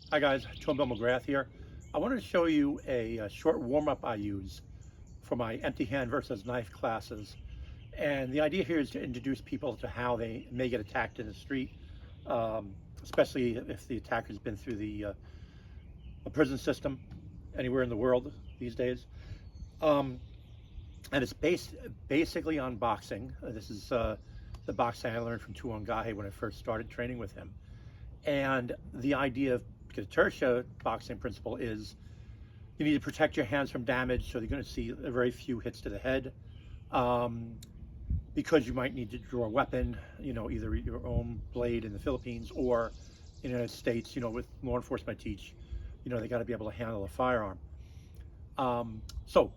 Hi guys, Bill McGrath here. I wanted to show you a short warm-up I use for my empty hand versus knife classes. And the idea here is to introduce people to how they may get attacked in the street, especially if the attacker's been through the prison system anywhere in the world these days. And it's basically on boxing. This is the boxing I learned from Tuangahe when I first started training with him. And the idea of Pekiti-Tirsia boxing principle is you need to protect your hands from damage, so you're going to see very few hits to the head, because you might need to draw a weapon, either your own blade in the Philippines or in the United States, with law enforcement I teach, they got to be able to handle a firearm. So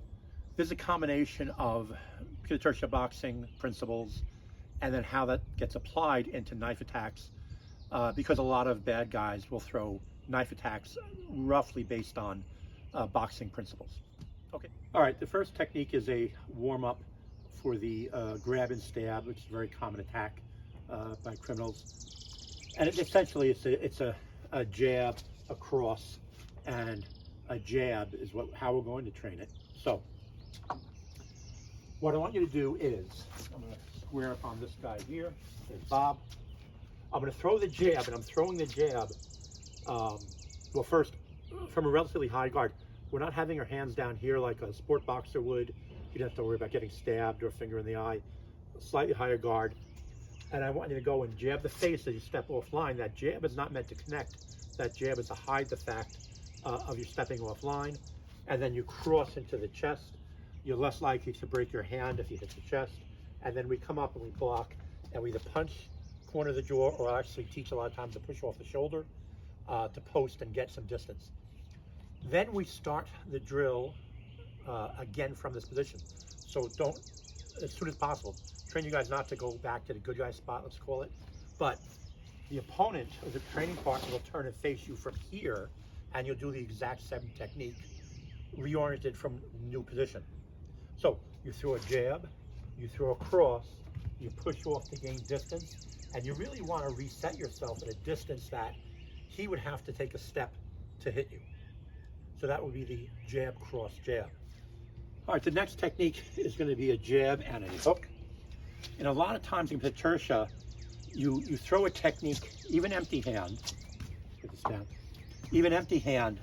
there's a combination of Pekiti-Tirsia boxing principles and then how that gets applied into knife attacks, because a lot of bad guys will throw knife attacks roughly based on boxing principles. Okay. All right, the first technique is a warm-up for the grab and stab, which is a very common attack by criminals. And essentially it's a jab, a cross, and a jab is how we're going to train it. So what I want you to do is, I'm going to square up on this guy here. There's Bob. I'm going to throw the jab, and I'm throwing the jab, well, first, from a relatively high guard. We're not having our hands down here like a sport boxer would. You don't have to worry about getting stabbed or a finger in the eye. Slightly higher guard. And I want you to go and jab the face as you step offline. That jab is not meant to connect. That jab is to hide the fact of you stepping offline. And then you cross into the chest. You're less likely to break your hand if you hit the chest. And then we come up and we block, and we either punch corner of the jaw, or I actually teach a lot of times to push off the shoulder to post and get some distance. Then we start the drill again from this position. So don't, as soon as possible, train you guys not to go back to the good guy spot, let's call it. But the opponent or the training partner will turn and face you from here, and you'll do the exact same technique, reoriented from new position. So you throw a jab, you throw a cross, you push off to gain distance, and you really want to reset yourself at a distance that he would have to take a step to hit you. So that would be the jab, cross, jab. All right, the next technique is going to be a jab and a hook. And a lot of times in Pekiti-Tirsia, you throw a technique, even empty hand, put this down, even empty hand,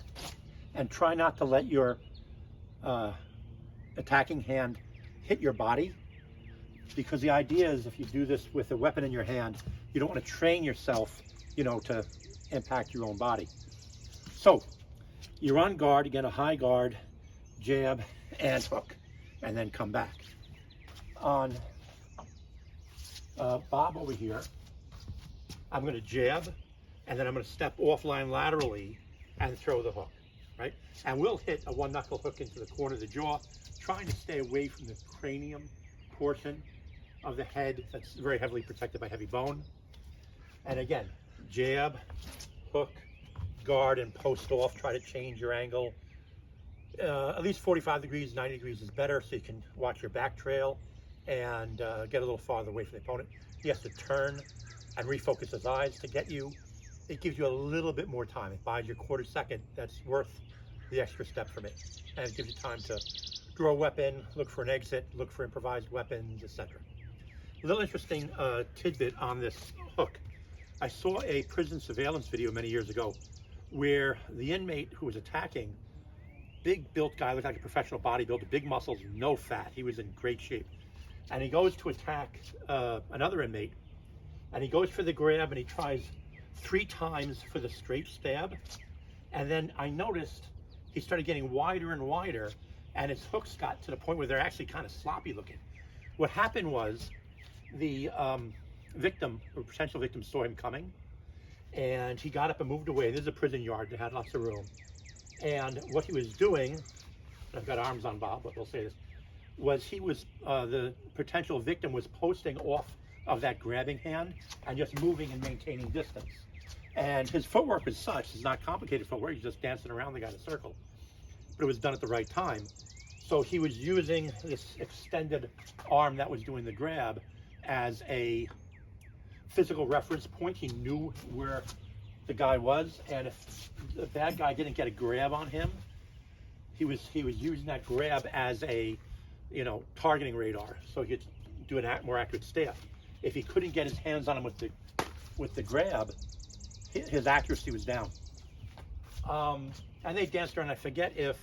and try not to let your attacking hand hit your body. Because the idea is, if you do this with a weapon in your hand, you don't want to train yourself, to impact your own body. So you're on guard, again, a high guard, jab and hook, and then come back. On Bob over here, I'm going to jab, and then I'm going to step offline laterally and throw the hook, right? And we'll hit a one knuckle hook into the corner of the jaw, trying to stay away from the cranium portion of the head that's very heavily protected by heavy bone. And again, jab, hook, guard, and post off. Try to change your angle. At least 45 degrees, 90 degrees is better, so you can watch your back trail and get a little farther away from the opponent. He has to turn and refocus his eyes to get you. It gives you a little bit more time. It buys you a quarter second. That's worth the extra step for me. And it gives you time to draw a weapon, look for an exit, look for improvised weapons, etc. A little interesting tidbit on this hook. I saw a prison surveillance video many years ago where the inmate who was attacking, big built guy, looked like a professional bodybuilder, big muscles, no fat. He was in great shape. And he goes to attack another inmate, and he goes for the grab, and he tries 3 times for the straight stab. And then I noticed he started getting wider and wider, and his hooks got to the point where they're actually kind of sloppy looking. What happened was the victim, or potential victim, saw him coming, and he got up and moved away. This is a prison yard that had lots of room. And what he was doing, I've got arms on Bob, but we'll say this, was the potential victim was posting off of that grabbing hand and just moving and maintaining distance. And his footwork was such, it's not complicated footwork, he's just dancing around the guy in a circle. But it was done at the right time. So he was using this extended arm that was doing the grab as a physical reference point. He knew where the guy was, and if the bad guy didn't get a grab on him, he was using that grab as a, you know, targeting radar, so he could do a more accurate stab. If he couldn't get his hands on him with the grab, his accuracy was down. And they danced around. I forget if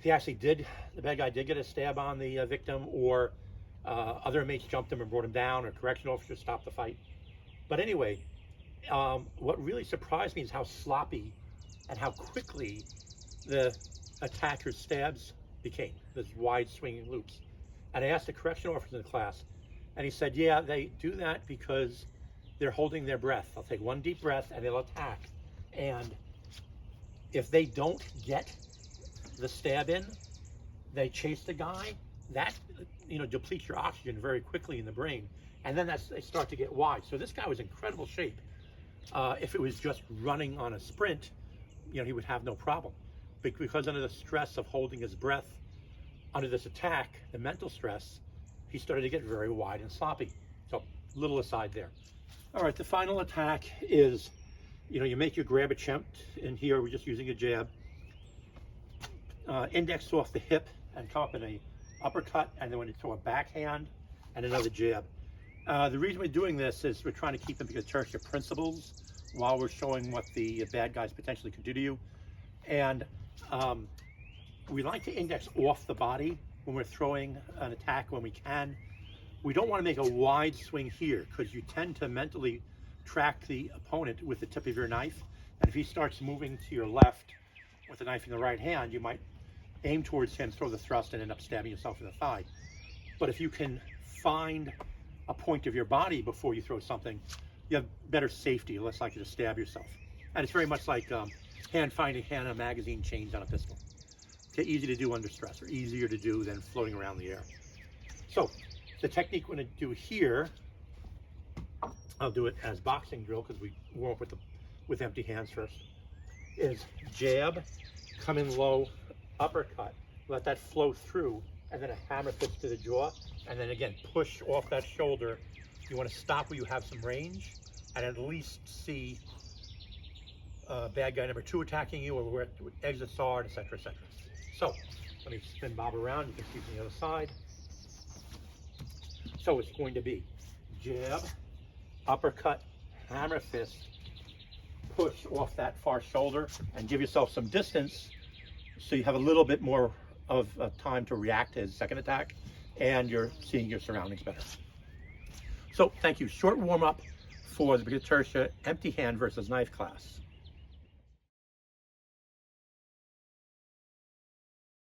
he actually did, the bad guy did get a stab on the victim, or other inmates jumped him and brought him down, or correctional officers stopped the fight. But anyway, what really surprised me is how sloppy and how quickly the attacker's stabs became, those wide swinging loops. And I asked the correctional officer in the class, and he said, yeah, they do that because they're holding their breath. They'll take one deep breath and they'll attack. And if they don't get the stab in, they chase the guy. That, you know, depletes your oxygen very quickly in the brain. And then they start to get wide. So this guy was in incredible shape. If it was just running on a sprint, you know, he would have no problem. But because under the stress of holding his breath under this attack, the mental stress, he started to get very wide and sloppy. So, little aside there. All right, the final attack is, you know, you make your grab attempt, and here we're just using a jab. Index off the hip and come up in a uppercut, and then when you throw a backhand and another jab. The reason we're doing this is we're trying to keep the Pekiti-Tirsia principles while we're showing what the bad guys potentially could do to you. And we like to index off the body when we're throwing an attack when we can. We don't want to make a wide swing here because you tend to mentally track the opponent with the tip of your knife. And if he starts moving to your left with the knife in the right hand, you might aim towards him, throw the thrust, and end up stabbing yourself in the thigh. But if you can find a point of your body before you throw something, you have better safety, less likely to stab yourself. And it's very much like finding hand on a magazine chains on a pistol. Okay, easy to do under stress, or easier to do than floating around the air. So the technique we're going to do here, I'll do it as boxing drill because we warm up with empty hands first, is jab, come in low, uppercut, let that flow through, and then a hammer fist to the jaw, and then again push off that shoulder. You want to stop where you have some range and at least see bad guy number 2 attacking you, or where exits are, etc., etc. So let me spin Bob around. You can see from the other side. So it's going to be jab, uppercut, hammer fist, push off that far shoulder, and give yourself some distance so you have a little bit more of time to react to his second attack, and you're seeing your surroundings better. So thank you. Short warm-up for the Pekiti-Tirsia empty hand versus knife class.